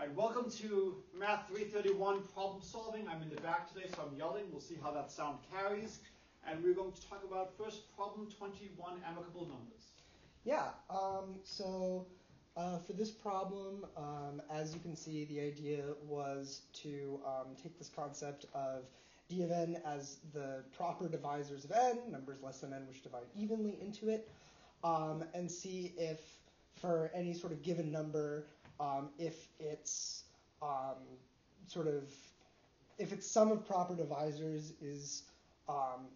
All right, welcome to Math331 problem solving. I'm in the back today, so I'm yelling. We'll see how that sound carries. And we're going to talk about first problem 21, amicable numbers. Yeah, for this problem, as you can see, the idea was to take this concept of d of n as the proper divisors of n, numbers less than n which divide evenly into it, and see if for any sort of given number, if its if its sum of proper divisors is,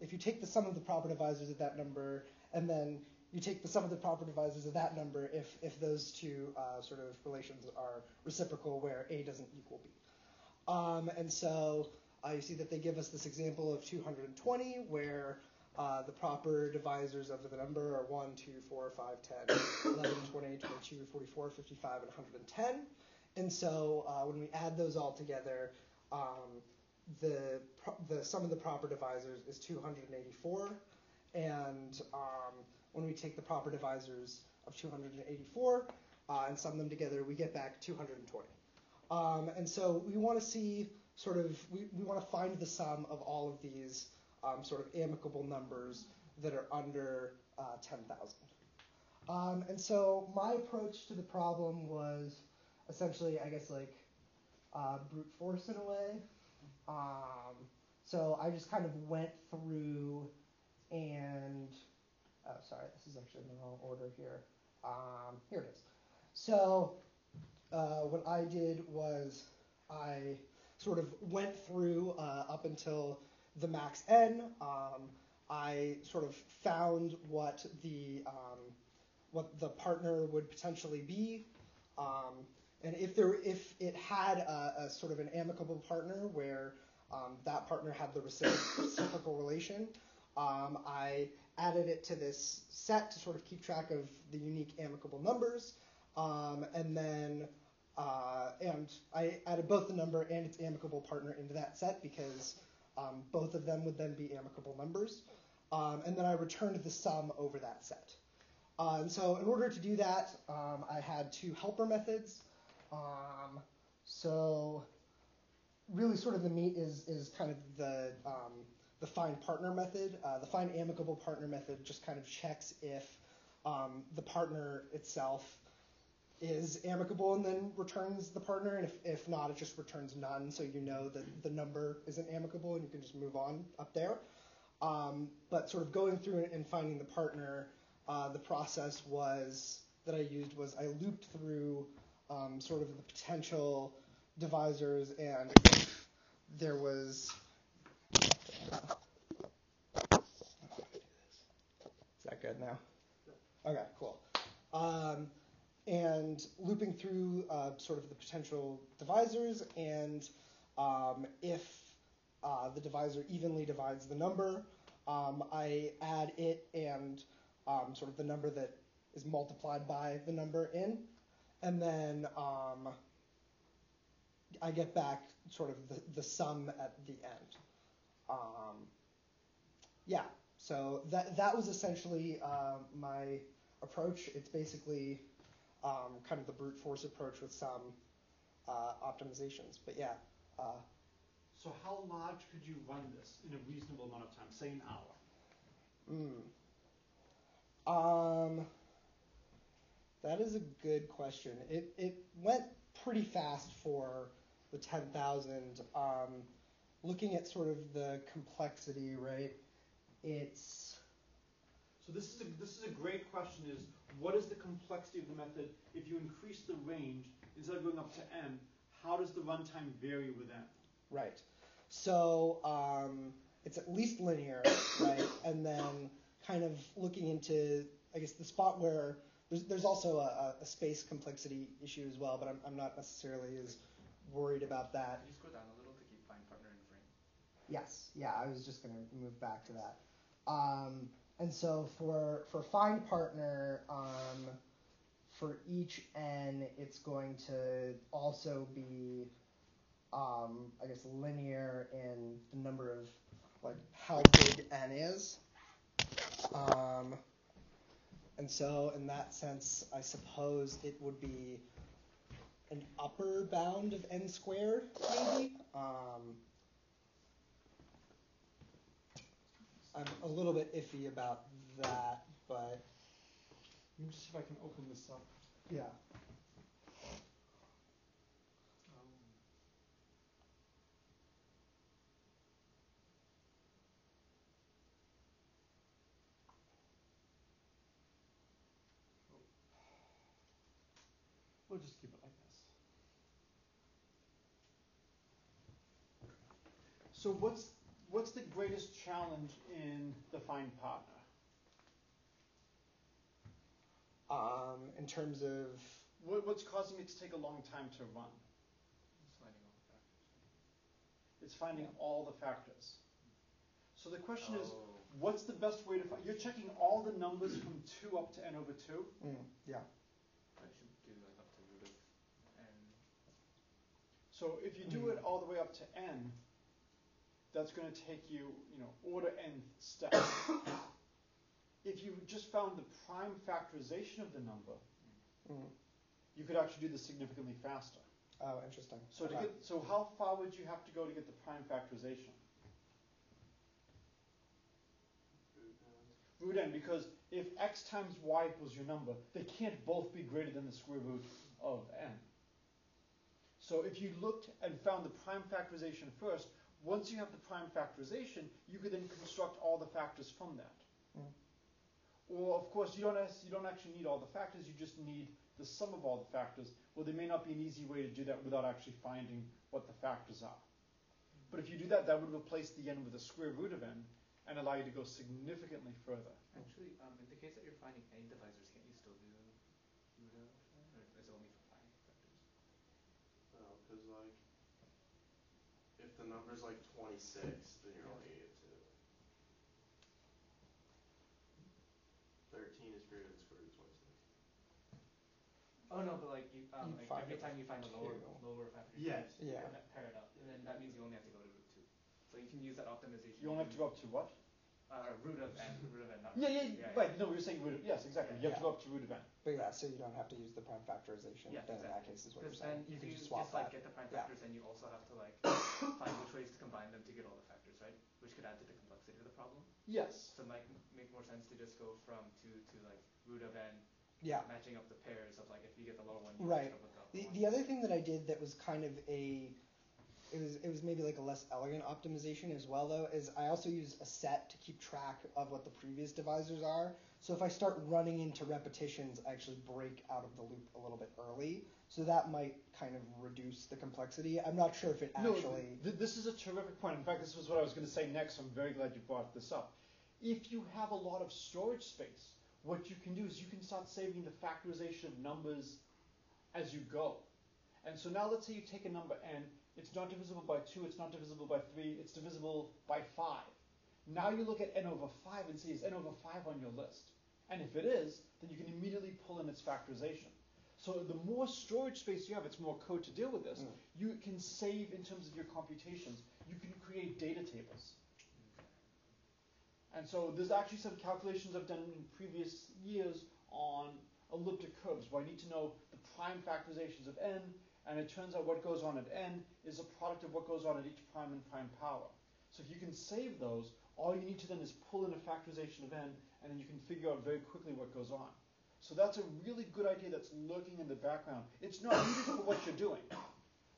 if you take the sum of the proper divisors of that number, and then you take the sum of the proper divisors of that number if those two sort of relations are reciprocal where A doesn't equal B. And so you see that they give us this example of 220 where the proper divisors of the number are 1, 2, 4, 5, 10, 11, 20, 22, 44, 55, and 110. And so when we add those all together, the sum of the proper divisors is 284. And when we take the proper divisors of 284 and sum them together, we get back 220. And so we want to see we want to find the sum of all of these sort of amicable numbers that are under 10,000. And so my approach to the problem was essentially, I guess, like brute force in a way. So I just kind of went through and, oh, sorry, this is actually in the wrong order here. Here it is. So what I did was I sort of went through up until the max n. I sort of found what the partner would potentially be, and if it had a sort of an amicable partner where that partner had the reciprocal relation, I added it to this set to sort of keep track of the unique amicable numbers, and then and I added both the number and its amicable partner into that set because both of them would then be amicable numbers. And then I returned the sum over that set. And so in order to do that, I had two helper methods. So really sort of the meat is kind of the find partner method. The find amicable partner method just kind of checks if the partner itself is amicable and then returns the partner, and if not, it just returns none, so you know that the number isn't amicable and you can just move on up there. But sort of going through it and finding the partner, the process that I used was I looped through sort of the potential divisors, and if there was... Is that good now? Okay, cool. And looping through sort of the potential divisors, and if the divisor evenly divides the number, I add it and sort of the number that is multiplied by the number in, and then I get back sort of the sum at the end. Yeah, so that was essentially my approach. It's basically kind of the brute force approach with some optimizations. But yeah. So how large could you run this in a reasonable amount of time, say an hour? That is a good question. It went pretty fast for the 10,000. Looking at sort of the complexity, right? So this is a great question, is what is the complexity of the method? If you increase the range, instead of going up to n, how does the runtime vary with n? Right. So it's at least linear, right? And then kind of looking into, I guess, the spot where there's also a space complexity issue as well, but I'm not necessarily as worried about that. Can you scroll down a little to keep find partner in frame? Yes. Yeah, I was just going to move back to that. And so for find partner, for each n, it's going to also be, I guess, linear in the number of, like, how big n is. And so in that sense, I suppose it would be an upper bound of n squared, maybe. I'm a little bit iffy about that, but Let me just see if I can open this up. yeah. We'll just keep it like this. So what's the greatest challenge in the find partner? In terms of What's causing it to take a long time to run? It's finding It's finding all all the factors. the factors. So the question is, Oh. what's the best way to find? You're checking all the numbers from 2 up to n over 2. yeah. I should do like up to root of n. So if you do it all the way up to n, that's going to take you, order n steps. If you just found the prime factorization of the number, you could actually do this significantly faster. Oh, interesting. So Okay. so how far would you have to go to get the prime factorization? Root n, because if x times y equals your number, they can't both be greater than the square root of n. So if you looked and found the prime factorization first, once you have the prime factorization, you could then construct all the factors from that. Or, of course, you don't actually need all the factors, you just need the sum of all the factors. Well, there may not be an easy way to do that without actually finding what the factors are. But if you do that, that would replace the n with the square root of n and allow you to go significantly further. Actually, in the case that you're finding any divisors, can't you still do root of n? Or is it only for prime factors? No, because like, if the number's like 26, then you're only going to get to 13 is greater than square root of 26. Oh no, but like you, like find every it time you find a lower factor, you Yes. can Yeah. pair it up, and then that means you only have to go to root 2. So you can use that optimization. You only have to go up to what? Root of n, not Yeah, right. No, we were saying root of, yes, exactly. You have to go up to root of n. But yeah, so you don't have to use the prime factorization. Yeah, then exactly. in that case is what you're Because then saying. if can you just swap like that. get the prime Yeah. factors, then you also have to like find which ways to combine them to get all the factors, right? Which could add to the complexity of the problem. Yes. So it might make more sense to just go from 2 to like root of n, Yeah. matching up the pairs of like if you get the lower one, you Right. match up with the upper one. The other thing that I did that was kind of it was maybe like a less elegant optimization as well though, is I also use a set to keep track of what the previous divisors are. So if I start running into repetitions, I actually break out of the loop a little bit early. So that might kind of reduce the complexity. I'm not sure if it actually... No, this is a terrific point. In fact, this was what I was going to say next. I'm very glad you brought this up. If you have a lot of storage space, what you can do is you can start saving the factorization of numbers as you go. And so now let's say you take a number n, it's not divisible by 2, it's not divisible by 3, it's divisible by 5. Now you look at n over 5 and see, is n over 5 on your list? And if it is, then you can immediately pull in its factorization. So the more storage space you have, it's more code to deal with this. You can save in terms of your computations. You can create data tables. And so there's actually some calculations I've done in previous years on elliptic curves where I need to know the prime factorizations of n, and it turns out what goes on at n is a product of what goes on at each prime and prime power. So if you can save those, all you need to then is pull in a factorization of n, and then you can figure out very quickly what goes on. So that's a really good idea that's lurking in the background. It's not needed for what you're doing.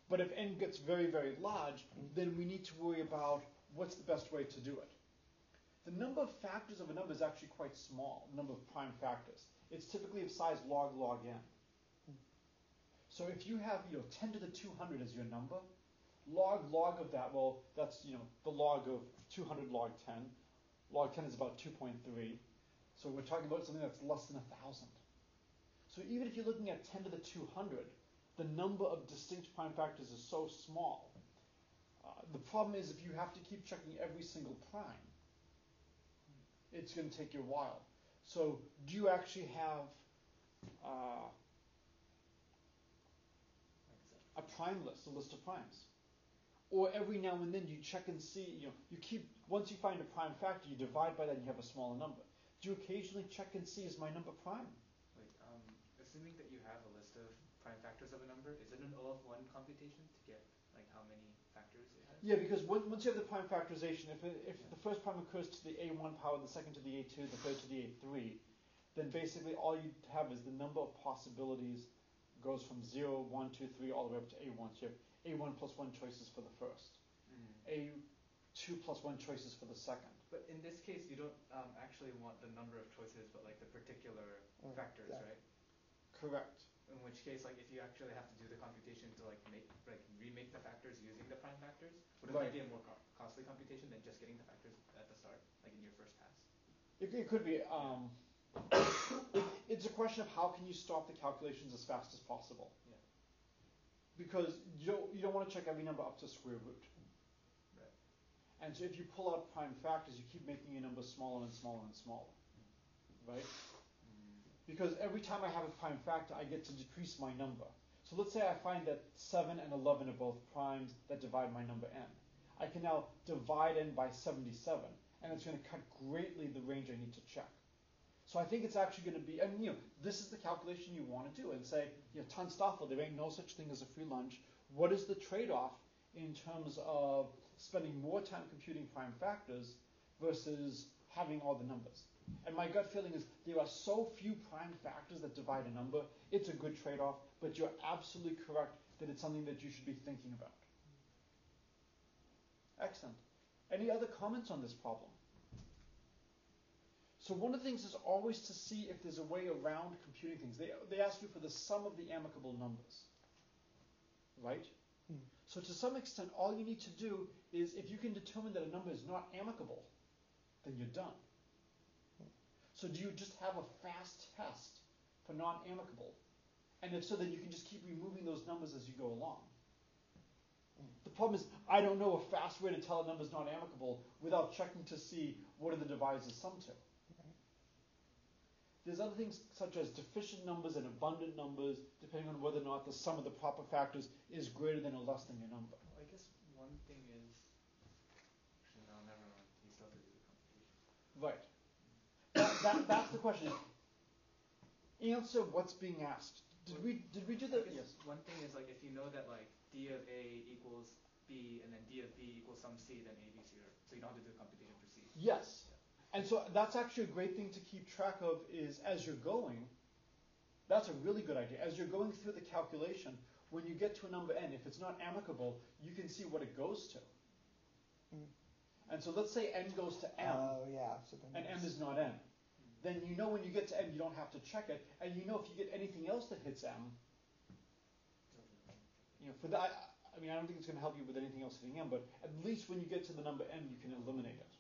But if n gets very, very large, then we need to worry about what's the best way to do it. The number of factors of a number is actually quite small, the number of prime factors. It's typically of size log n. So if you have 10 to the 200 as your number, log of that, well, that's the log of 200 log 10. Log 10 is about 2.3. So we're talking about something that's less than 1,000. So even if you're looking at 10 to the 200, the number of distinct prime factors is so small. The problem is if you have to keep checking every single prime, it's going to take you a while. So do you actually have a prime list, a list of primes? Or every now and then you check and see, once you find a prime factor, you divide by that and you have a smaller number. Do you occasionally check and see, is my number prime? Wait, assuming that you have a list of prime factors of a number, is it an O of 1 computation to get like how many factors it has? Yeah, because once you have the prime factorization, if the first prime occurs to the A1 power, the second to the A2, the third to the A3, then basically all you have is the number of possibilities goes from 0, 1, 2, 3, all the way up to A1. So you have A1 plus 1 choices for the first, A2 plus 1 choices for the second. But in this case, you don't actually want the number of choices, but like the particular factors, right? Correct. In which case, like if you actually have to do the computation to like remake the factors using the prime factors, would it might be a more costly computation than just getting the factors at the start, like in your first pass? It could be. It's a question of how can you stop the calculations as fast as possible. Yeah. Because you don't want to check every number up to square root. Right. And so if you pull out prime factors, you keep making your number smaller and smaller and smaller. Right? Because every time I have a prime factor, I get to decrease my number. So let's say I find that 7 and 11 are both primes that divide my number n. I can now divide n by 77, and it's going to cut greatly the range I need to check. So I think it's actually going to be, and this is the calculation you want to do, and say, Tunstall, there ain't no such thing as a free lunch. What is the trade-off in terms of spending more time computing prime factors versus having all the numbers? And my gut feeling is there are so few prime factors that divide a number, it's a good trade-off, but you're absolutely correct that it's something that you should be thinking about. Excellent. Any other comments on this problem? So one of the things is always to see if there's a way around computing things. They ask you for the sum of the amicable numbers, right? So to some extent, all you need to do is if you can determine that a number is not amicable, then you're done. So do you just have a fast test for non-amicable? And if so, then you can just keep removing those numbers as you go along. The problem is, I don't know a fast way to tell a number is not amicable without checking to see what are the divisors sum to. There's other things such as deficient numbers and abundant numbers, depending on whether or not the sum of the proper factors is greater than or less than your number. Well, I guess one thing is, actually no, never mind. You still have to do the computation. Right. That's the question. Answer what's being asked. Did we do that? Yes. One thing is like if you know that like d of a equals b and then d of b equals some c, then a, b, c are, so you don't have to do the computation for c. Yes. And so that's actually a great thing to keep track of is as you're going, that's a really good idea. As you're going through the calculation, when you get to a number n, if it's not amicable, you can see what it goes to. And so let's say n goes to m, and m is not n. Then you know when you get to m, you don't have to check it, and you know if you get anything else that hits m, for that, I mean, I don't think it's going to help you with anything else hitting m, but at least when you get to the number m, you can eliminate it.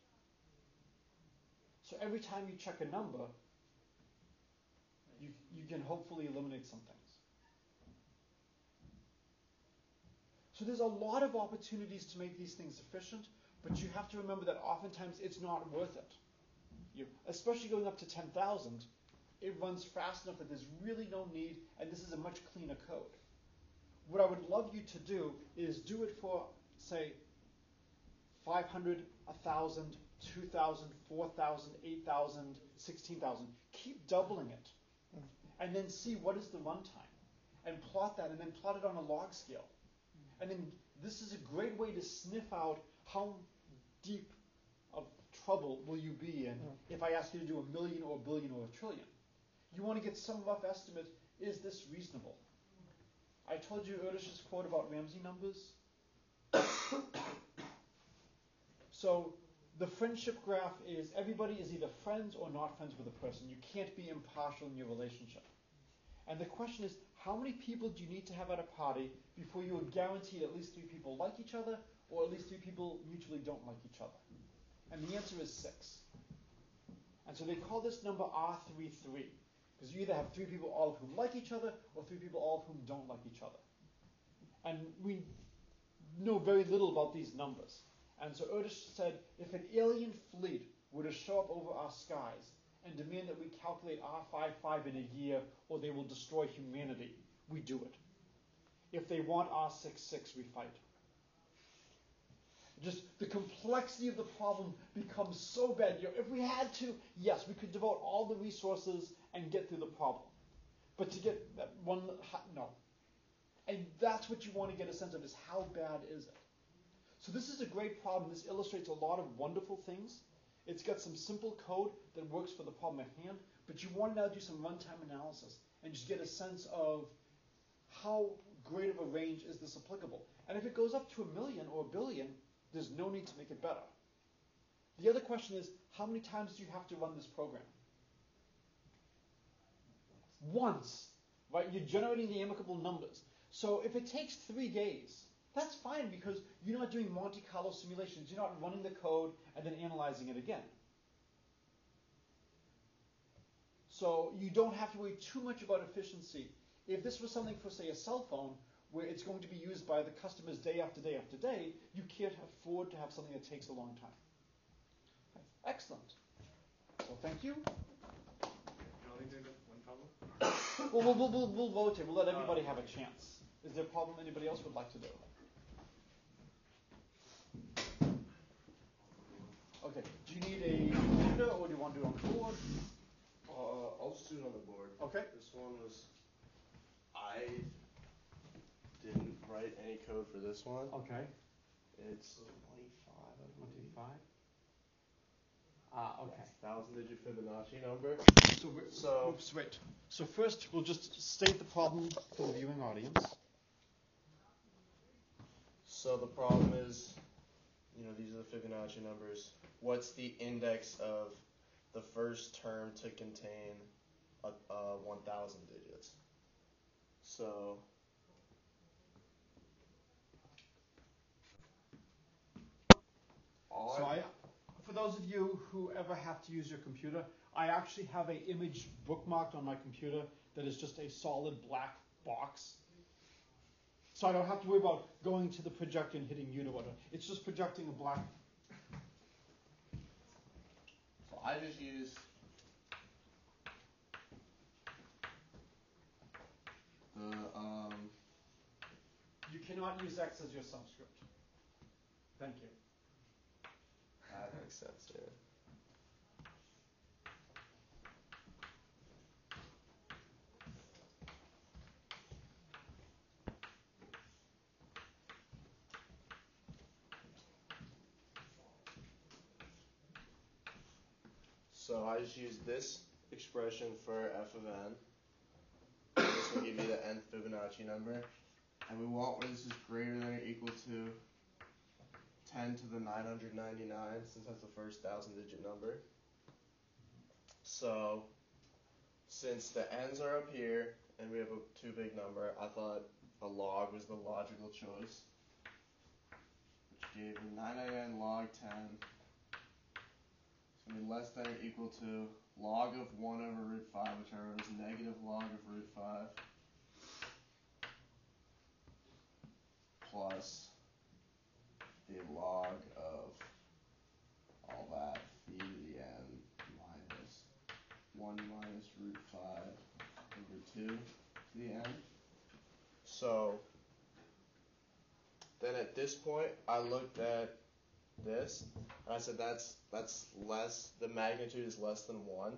So every time you check a number, you can hopefully eliminate some things. So there's a lot of opportunities to make these things efficient, but you have to remember that oftentimes it's not worth it. Especially going up to 10,000, it runs fast enough that there's really no need, and this is a much cleaner code. What I would love you to do is do it for, say, 500, 1,000, 2,000, 4,000, 8,000, 16,000. Keep doubling it. And then see what is the runtime. And plot that, and then plot it on a log scale. And then this is a great way to sniff out how deep of trouble will you be in if I ask you to do 1 million or 1 billion or 1 trillion. You want to get some rough estimate, is this reasonable? I told you Erdős's quote about Ramsey numbers. So the friendship graph is everybody is either friends or not friends with a person. You can't be impartial in your relationship. And the question is, how many people do you need to have at a party before you are guaranteed at least 3 people like each other, or at least 3 people mutually don't like each other? And the answer is 6. And so they call this number R33, because you either have 3 people all of whom like each other, or 3 people all of whom don't like each other. And we know very little about these numbers. And so Erdős said, if an alien fleet were to show up over our skies and demand that we calculate R55 in a year or they will destroy humanity, we do it. If they want R66, we fight. Just the complexity of the problem becomes so bad. If we had to, yes, we could devote all the resources and get through the problem. But to get that one, no. And that's what you want to get a sense of, is how bad is it? So this is a great problem. This illustrates a lot of wonderful things. It's got some simple code that works for the problem at hand, but you want to now do some runtime analysis and just get a sense of how great of a range is this applicable. And if it goes up to 1 million or 1 billion, there's no need to make it better. The other question is, how many times do you have to run this program? Once, right? You're generating the amicable numbers. So if it takes 3 days, that's fine, because you're not doing Monte Carlo simulations. You're not running the code and then analyzing it again. So you don't have to worry too much about efficiency. If this was something for, say, a cell phone, where it's going to be used by the customers day after day after day, you can't afford to have something that takes a long time. Okay. Excellent. So thank you. Can only do one problem? Well, we'll rotate. We'll let everybody have a chance. Is there a problem anybody else would like to do? Okay. Do you need a computer, or do you want to do it on the board? I'll just do it on the board. Okay. This one was, I didn't write any code for this one. Okay. It's 25, I believe. 25. Okay. 1,000-digit Fibonacci number. Oops, wait. So first, we'll just state the problem for the viewing audience. So the problem is, these are the Fibonacci numbers. What's the index of the first term to contain 1,000 digits? So for those of you who ever have to use your computer, I actually have an image bookmarked on my computer that is just a solid black box. So I don't have to worry about going to the projector and hitting U or whatever. It's just projecting a black. So I just use the You cannot use X as your subscript. Thank you. That makes sense, yeah. So I just use this expression for f of n. This will give me the nth Fibonacci number. And we want where this is greater than or equal to 10 to the 999, since that's the first 1,000-digit number. So since the n's are up here and we have a too big number, I thought a log was the logical choice, which gave me 999 log 10. It's going to be less than or equal to log of 1 over root 5, which I wrote as negative log of root 5, plus the log of all that, phi to the n minus 1 minus root 5 over 2 to the n. So then at this point, I looked at this, and I said that's less, the magnitude is less than 1,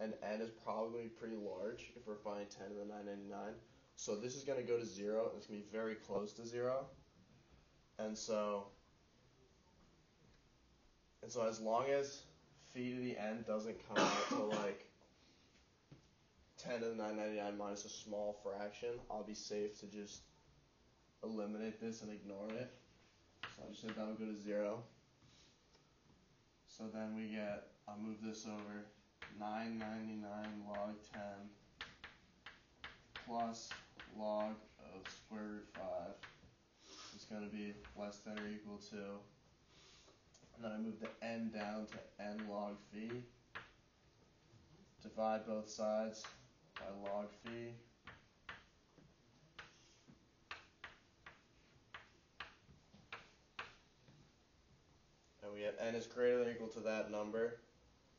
and n is probably pretty large if we're finding 10 to the 999. So this is going to go to 0, and it's going to be very close to 0. And so as long as phi to the n doesn't come out to like 10 to the 999 minus a small fraction, I'll be safe to just eliminate this and ignore it. So I just said that would go to 0. So then we get, I'll move this over, 999 log 10 plus log of square root 5 is going to be less than or equal to, and then I move the n down to n log phi, divide both sides by log phi, and we have n is greater than or equal to that number,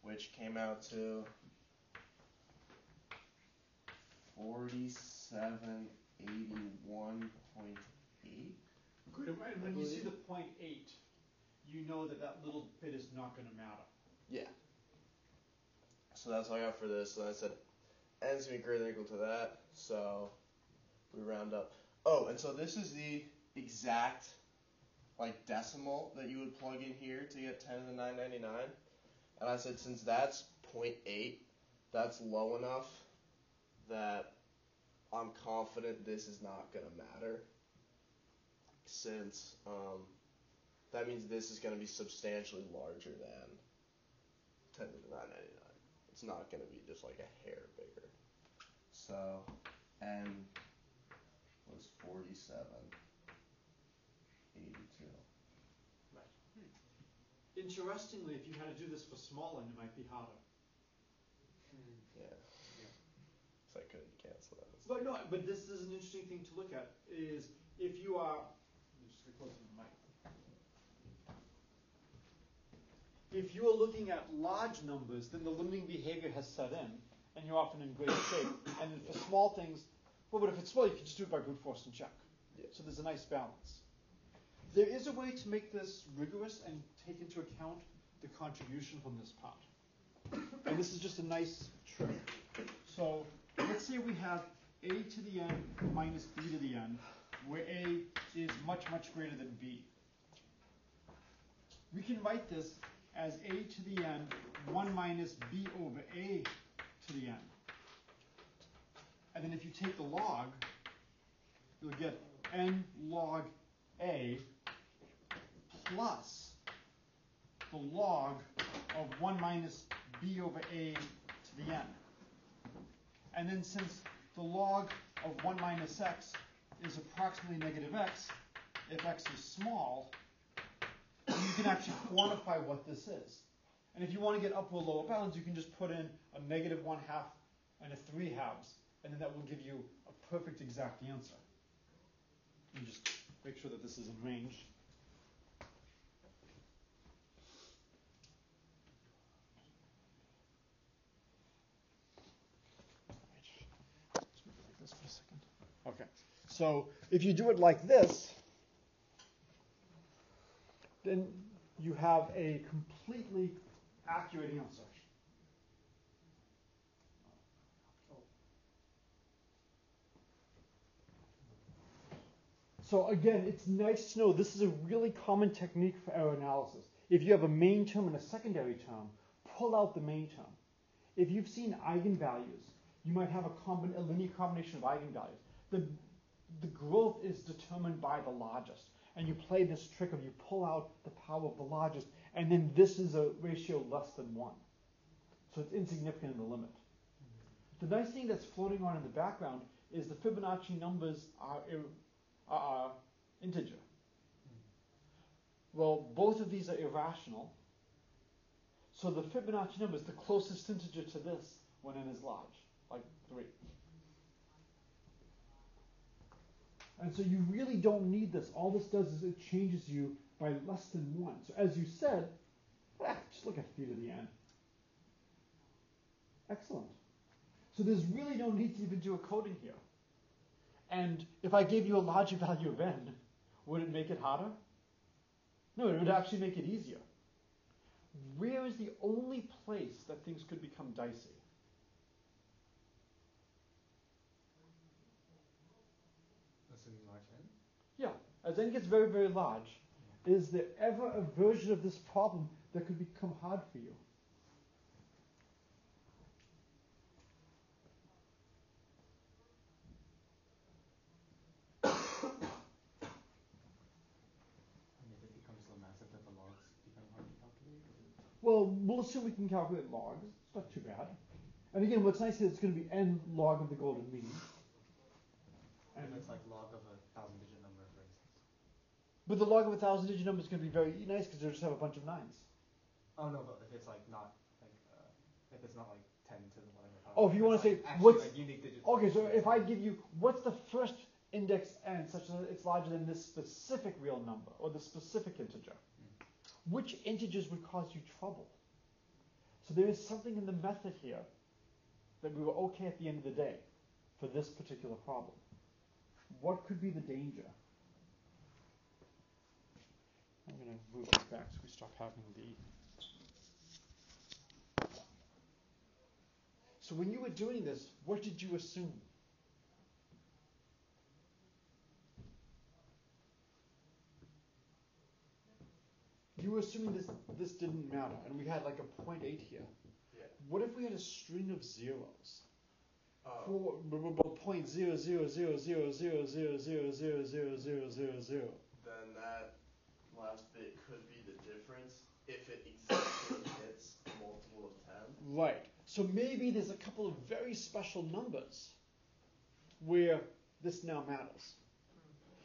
which came out to 4781.8. Good. And when you see the 0.8, you know that that little bit is not going to matter. Yeah. So that's all I got for this. So I said n is going to be greater than or equal to that. So we round up. Oh, and so this is the exact like decimal that you would plug in here to get 10 to the 999. And I said since that's 0.8, that's low enough that I'm confident this is not going to matter. Since that means this is going to be substantially larger than 10 to the 999. It's not going to be just like a hair bigger. So n was 47.82. Right. Interestingly, if you had to do this for small n, it might be harder. Yeah. So I couldn't cancel that. But this is an interesting thing to look at, is if you are, let me just get closer to the mic. If you are looking at large numbers, then the limiting behavior has set in, and you're often in great shape. And for small things, well, but if it's small, you can just do it by brute force and check. Yeah. So there's a nice balance. There is a way to make this rigorous and take into account the contribution from this part. And this is just a nice trick. So let's say we have a to the n minus b to the n, where a is much, much greater than b. We can write this as a to the n 1 minus b over a to the n. And then if you take the log, you'll get n log a plus the log of 1 minus b over a to the n. And then since the log of 1 minus x is approximately negative x, if x is small, you can actually quantify what this is. And if you want to get upper or lower bounds, you can just put in a negative 1/2 and a 3/2, and then that will give you a perfect exact answer. And just make sure that this is in range. Let's make it like this for a second. Okay. So if you do it like this, then you have a completely accurate answer. So again, it's nice to know this is a really common technique for error analysis. If you have a main term and a secondary term, pull out the main term. If you've seen eigenvalues, you might have a linear combination of eigenvalues. The growth is determined by the largest. And you play this trick of you pull out the power of the largest, and then this is a ratio less than 1. So it's insignificant in the limit. The nice thing that's floating on in the background is the Fibonacci numbers are integer. Well, both of these are irrational. So the Fibonacci number is the closest integer to this when n is large, like 3. And so you really don't need this. All this does is it changes you by less than 1. So as you said, just look at phi to the n. Excellent. So there's really no need to even do a coding here. And if I gave you a larger value of n, would it make it harder? No, it would actually make it easier. Where is the only place that things could become dicey? Assuming large n? Yeah, as n gets very, very large, is there ever a version of this problem that could become hard for you? If it becomes so massive that the logs become hard to calculate? Well, we'll assume we can calculate logs. It's not too bad. And again, what's nice is it's going to be n log of the golden mean. And it's like log of a 1,000-digit number, for instance. But the log of a 1,000-digit number is going to be very nice because they'll just have a bunch of 9s. Oh no, but if it's like not like if it's not like 10 to the whatever. Oh, if you want to say actually what's like unique digits. okay, so if I give you what's the first index n such that it's larger than this specific real number or the specific integer, which integers would cause you trouble? So there is something in the method here that we were okay at the end of the day for this particular problem. What could be the danger? I'm going to move this back so we stop having the... So when you were doing this, what did you assume? you were assuming this didn't matter, and we had like a 0.8 here. Yeah. What if we had a string of zeros? Oh. For 0.000000000000. Then that last bit could be the difference if it exactly hits a multiple of 10. Right. So maybe there's a couple of very special numbers where this now matters.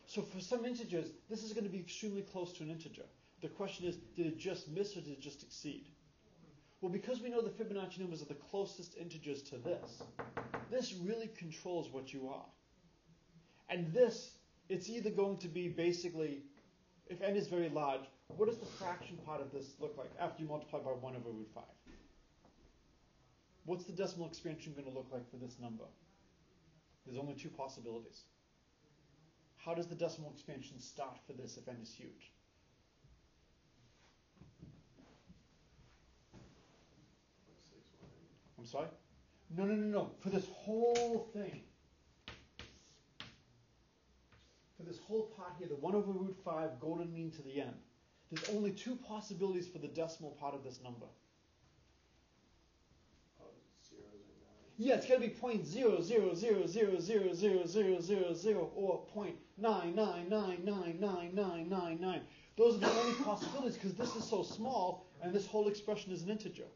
So for some integers, this is going to be extremely close to an integer. The question is, did it just miss or did it just exceed? Well, because we know the Fibonacci numbers are the closest integers to this really controls what you are. And this, it's either going to be basically, if n is very large, what does the fraction part of this look like after you multiply by 1 over root 5? What's the decimal expansion going to look like for this number? There's only two possibilities. How does the decimal expansion start for this if n is huge? I'm sorry? No. For this whole thing. For this whole part here, the 1 over root 5 golden mean to the n. There's only two possibilities for the decimal part of this number. Zeros or nines. Yeah, it's going to be 0.000000000 or 0.999999999. Those are the only possibilities because this is so small and this whole expression is an integer.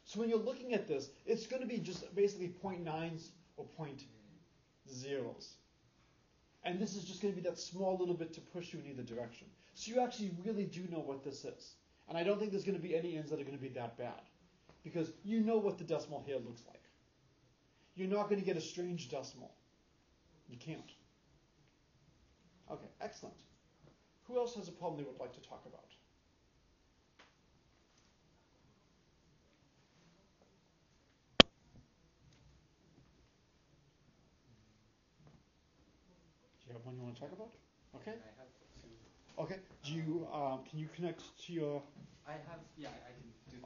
So when you're looking at this, it's going to be just basically 0.9s or 0.0s. And this is just going to be that small little bit to push you in either direction. So you actually really do know what this is. And I don't think there's going to be any ends that are going to be that bad. Because you know what the decimal here looks like. You're not going to get a strange decimal. You can't. Okay, excellent. Who else has a problem they would like to talk about? Do you have one you want to talk about? Okay. I have two. Okay. Do you can you connect to your? I can do that.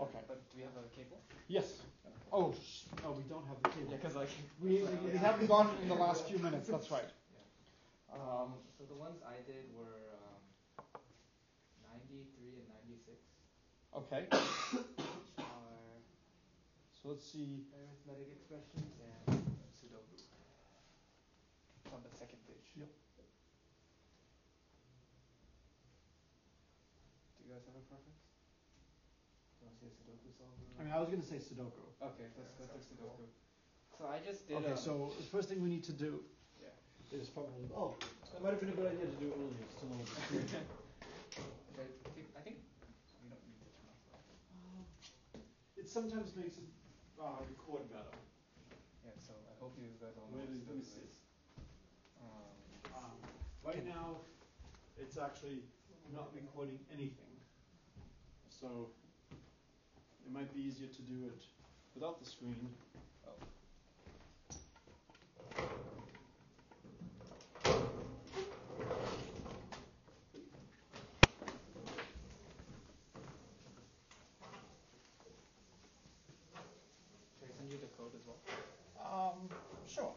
Okay. But do we have a cable? Yes. Oh, no, we don't have the cable. Yeah, because like we haven't gone in the last few minutes. That's right. Yeah. So the ones I did were 93 and 96. Okay. Which are So let's see. arithmetic expressions and Sudoku. On the second page. Yep. Do you guys have a preference? Do you want to see a Sudoku solver? I mean, I was going to say Sudoku. Okay, let's go to Sudoku. So I just did. Okay. So the first thing we need to do. Yeah. Is probably. Oh, that might have been a good idea to do it earlier. Still on the screen. I think we don't need to turn off the light. It sometimes makes it record better. Yeah. So I hope you guys all know Let what me Sudoku see. is. Right now, it's actually not recording anything. So it might be easier to do it without the screen. Oh. Should I send you the code as well? Sure.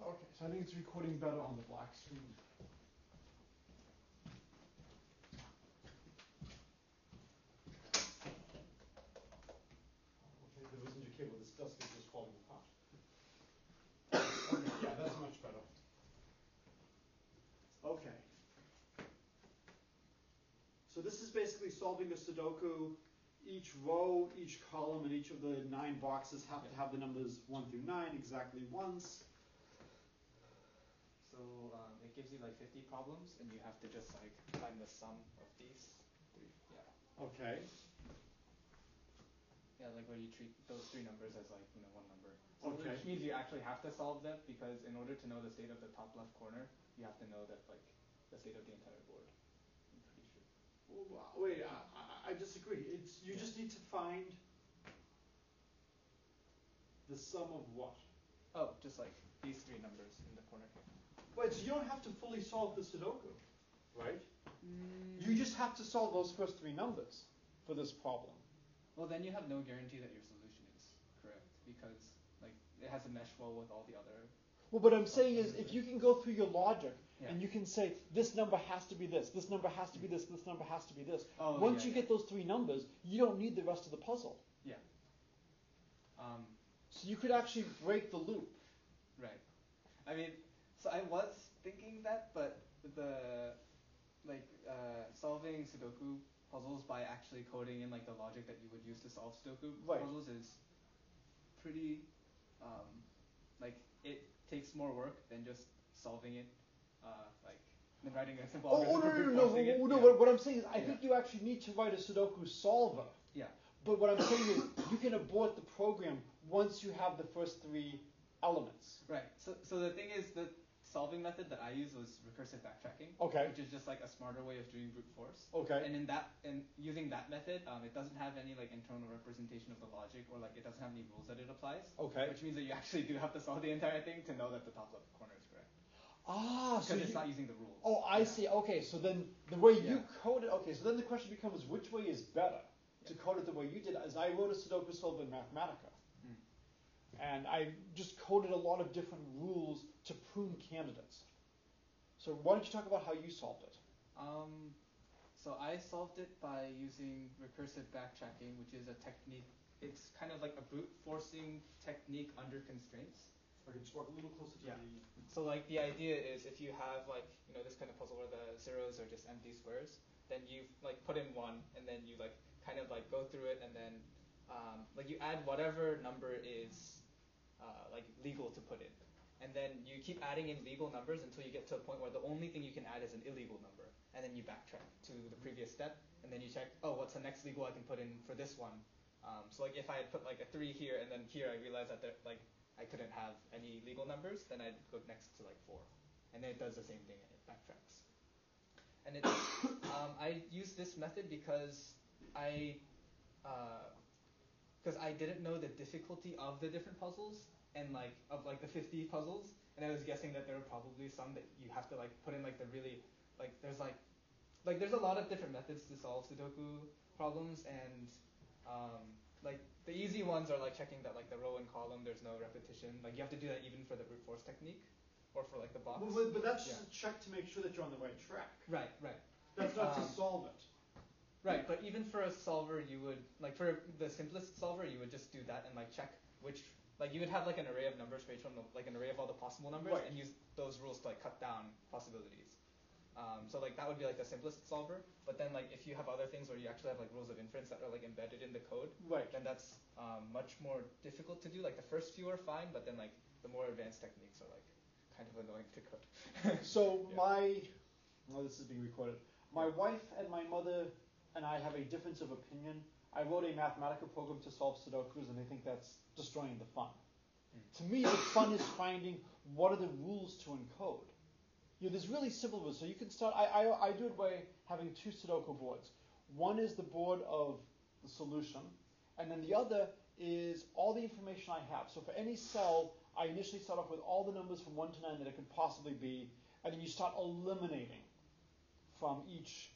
Okay, so I think it's recording better on the black screen. Okay, there isn't a cable. This desk is just falling apart. Okay, yeah, that's much better. Okay. So this is basically solving a Sudoku. Each row, each column, and each of the 9 boxes have to have the numbers 1 through 9 exactly once. So it gives you like 50 problems, and you have to just like find the sum of these 3. Yeah. Okay. Yeah, like where you treat those 3 numbers as like one number. So Okay. Which means you actually have to solve them because in order to know the state of the top left corner, you have to know that like the state of the entire board. I'm pretty sure. Wait, I disagree. You just need to find the sum of what? Oh, just like these 3 numbers in the corner here. Wait, so you don't have to fully solve the Sudoku, right? You just have to solve those first 3 numbers for this problem. Well, then you have no guarantee that your solution is correct because like it has to mesh well with all the other. Well, what I'm saying is, if you can go through your logic Yeah. and you can say this number has to be this number has to be this number has to be this. Oh, Once yeah, you get those three numbers, you don't need the rest of the puzzle. Yeah. So you could actually break the loop. Right. I mean, so I was thinking that, but solving Sudoku puzzles by actually coding in like the logic that you would use to solve Sudoku Right. puzzles is pretty like it takes more work than just solving it than writing a simple algorithm for brute forcing it. No. Yeah. What I'm saying is, I think you actually need to write a Sudoku solver. Yeah. But what I'm saying is, you can abort the program once you have the first three elements. Right. So the thing is, the solving method that I used was recursive backtracking. Okay. Which is just like a smarter way of doing brute force. Okay. And in using that method, it doesn't have any like internal representation of the logic, or like it doesn't have any rules that it applies. Okay. Which means that you actually do have to solve the entire thing to know that the top left corner is correct. So Because it's not using the rules. Oh, I see. Okay, so then the way you code it. Okay, so then the question becomes, which way is better? To code it the way you did, as I wrote a Sudoku solver in Mathematica. And I just coded a lot of different rules to prune candidates. So why don't you talk about how you solved it? So I solved it by using recursive backtracking, which is a technique. It's kind of like a brute forcing technique under constraints. Okay, just walk a little closer to the... So like the idea is, if you have like this kind of puzzle where the zeros are just empty squares, then you like put in one, and then you like kind of like go through it, and then like you add whatever number is like legal to put in, and then you keep adding in legal numbers until you get to a point where the only thing you can add is an illegal number, and then you backtrack to the previous step, and then you check, oh, what's the next legal I can put in for this one? So like if I had put like a 3 here, and then here I realized that I couldn't have any legal numbers, then I'd go next to like 4, and then it does the same thing and it backtracks. And it I use this method because I didn't know the difficulty of the different puzzles, and like of like the 50 puzzles, and I was guessing that there were probably some that you have to like put in like the really there's there's a lot of different methods to solve Sudoku problems, and like the easy ones are like checking that like the row and column there's no repetition. Like you have to do that even for the brute force technique, or for like the box. But that's just a check to make sure that you're on the right track. Right. That's not to solve it. Right, but even for a solver, you would for the simplest solver, you would just do that and like check which you would have like an array of numbers for each one, like an array of all the possible numbers, right, and use those rules to like cut down possibilities. So like that would be like the simplest solver. But then like if you have other things where you actually have like rules of inference that are like embedded in the code, right, then that's much more difficult to do. Like the first few are fine, but then like the more advanced techniques are like kind of annoying to code. So this is being recorded. My wife and my mother and I have a difference of opinion. I wrote a Mathematica program to solve Sudokus, and I think that's destroying the fun. To me, the fun is finding what are the rules to encode. There's really simple rules. So you can start. I do it by having two Sudoku boards. One is the board of the solution, and then the other is all the information I have. So for any cell, I initially start off with all the numbers from 1 to 9 that it could possibly be, and then you start eliminating from each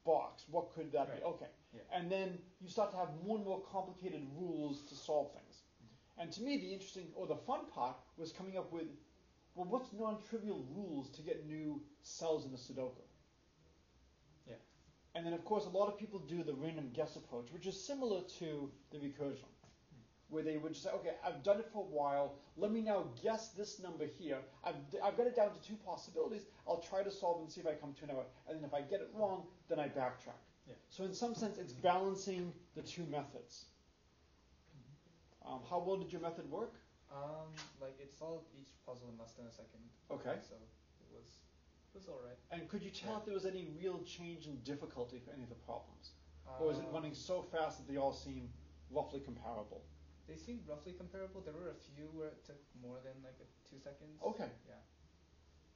box. What could that be? Okay. Yeah. And then you start to have more and more complicated rules to solve things. And to me, the interesting or the fun part was coming up with, well, what's non-trivial rules to get new cells in the Sudoku? Yeah. And then, of course, a lot of people do the random guess approach, which is similar to the recursion, where they would say, okay, I've done it for a while. Let me now guess this number here. I've got it down to 2 possibilities. I'll try to solve and see if I come to an error. And then if I get it wrong, then I backtrack. Yeah. So in some sense, it's balancing the 2 methods. How well did your method work? It solved each puzzle in less than a second. Okay. So it was all right. And could you tell if there was any real change in difficulty for any of the problems? Or is it running so fast that they all seem roughly comparable? They seemed roughly comparable. There were a few where it took more than 2 seconds. Okay. Yeah.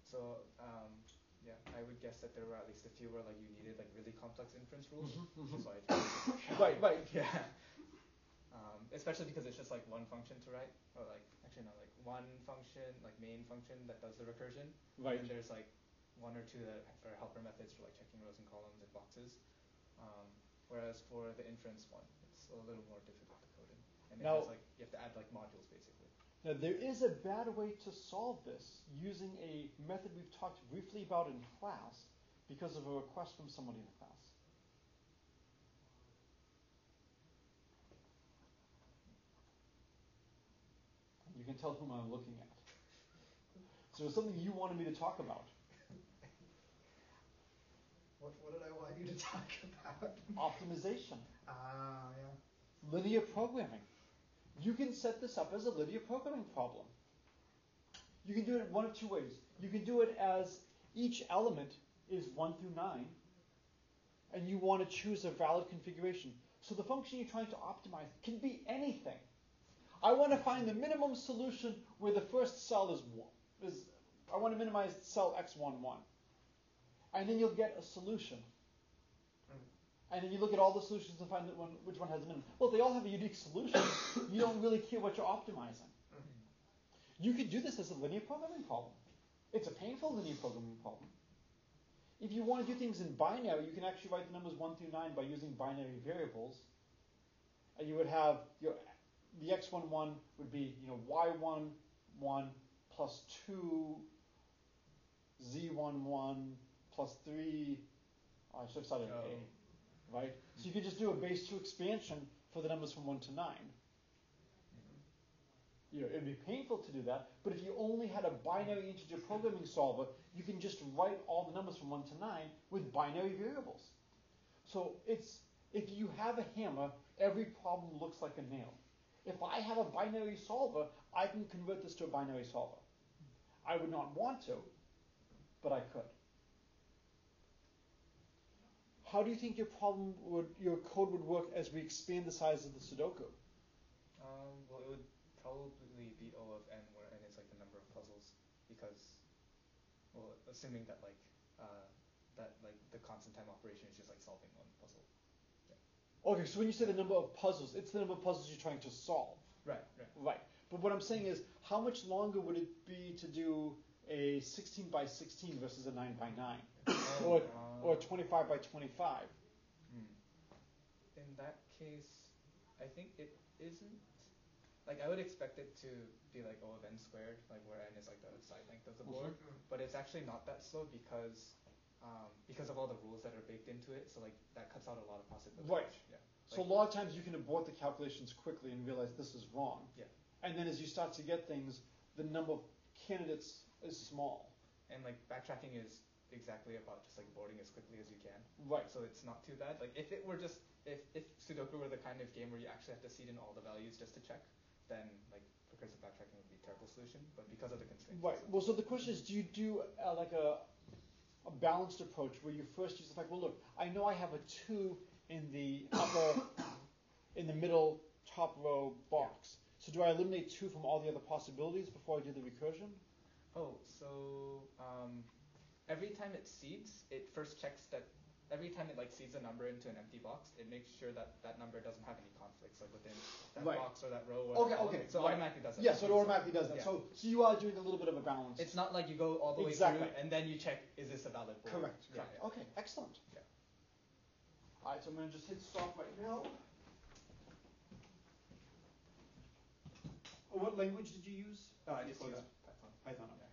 So I would guess that there were at least a few where you needed really complex inference rules. So I tried. Right. Yeah. Especially because it's just one function to write, or one function, main function that does the recursion. Right. And there's 1 or 2 that are helper methods for checking rows and columns and boxes. Whereas for the inference one, it's a little more difficult to code in. And it has you have to add modules basically. Now, there is a bad way to solve this using a method we've talked briefly about in class because of a request from somebody in the class. You can tell whom I'm looking at. So it's something you wanted me to talk about. What did I want you to talk about? Optimization. Yeah. Linear programming. You can set this up as a linear programming problem. You can do it one of two ways. You can do it as each element is 1 through 9, and you want to choose a valid configuration. So the function you're trying to optimize can be anything. I want to find the minimum solution where the first cell is I want to minimize cell x11. And then you'll get a solution. And then you look at all the solutions and find which one has the minimum. Well, they all have a unique solution. You don't really care what you're optimizing. You could do this as a linear programming problem. It's a painful linear programming problem. If you want to do things in binary, you can actually write the numbers 1 through 9 by using binary variables. And you would have the x11 would be y11 plus 2 z11 plus 3. I should have started at A, right? So you could just do a base 2 expansion for the numbers from 1 to 9. It would be painful to do that, but if you only had a binary integer programming solver, you can just write all the numbers from 1 to 9 with binary variables. So if you have a hammer, every problem looks like a nail. If I have a binary solver, I can convert this to a binary solver. I would not want to, but I could. How do you think your code would work as we expand the size of the Sudoku? Well, it would probably beat O of n, where n is like the number of puzzles, because, well, assuming that the constant time operation is just like solving one puzzle. Yeah. Okay, so when you say the number of puzzles, it's the number of puzzles you're trying to solve. Right. But what I'm saying is, how much longer would it be to do a 16 by 16 versus a 9 by 9, or a 25 by 25? In that case, I think it isn't. Like, I would expect it to be like O of n squared, like where n is like the side length of the board, but it's actually not that slow because of all the rules that are baked into it. So like that cuts out a lot of possibilities. Right. Yeah. So a lot of times you can abort the calculations quickly and realize this is wrong. Yeah. And then as you start to get things, the number of candidates is small. And like backtracking is exactly about just like boarding as quickly as you can. Right. So it's not too bad. Like if it were just if Sudoku were the kind of game where you actually have to seed in all the values just to check, then like recursive backtracking would be a terrible solution. But because of the constraints. Right. Well, so the question is, do you do like a balanced approach where you first use the fact, well, look, I know I have a 2 in the in the middle top row box. Yeah. So do I eliminate 2 from all the other possibilities before I do the recursion? Oh, so every time it seeds, it first checks that every time it like seeds a number into an empty box, it makes sure that that number doesn't have any conflicts like within that box or that row. Or Okay. So it automatically does that. Yeah, so it automatically does that. Yeah. So you are doing a little bit of a balance. It's not like you go all the way through and then you check, is this a valid board? Correct. Yeah. Okay, excellent. Yeah. All right, so I'm going to just hit stop right now. What language did you use? I just used Python. Python. Okay.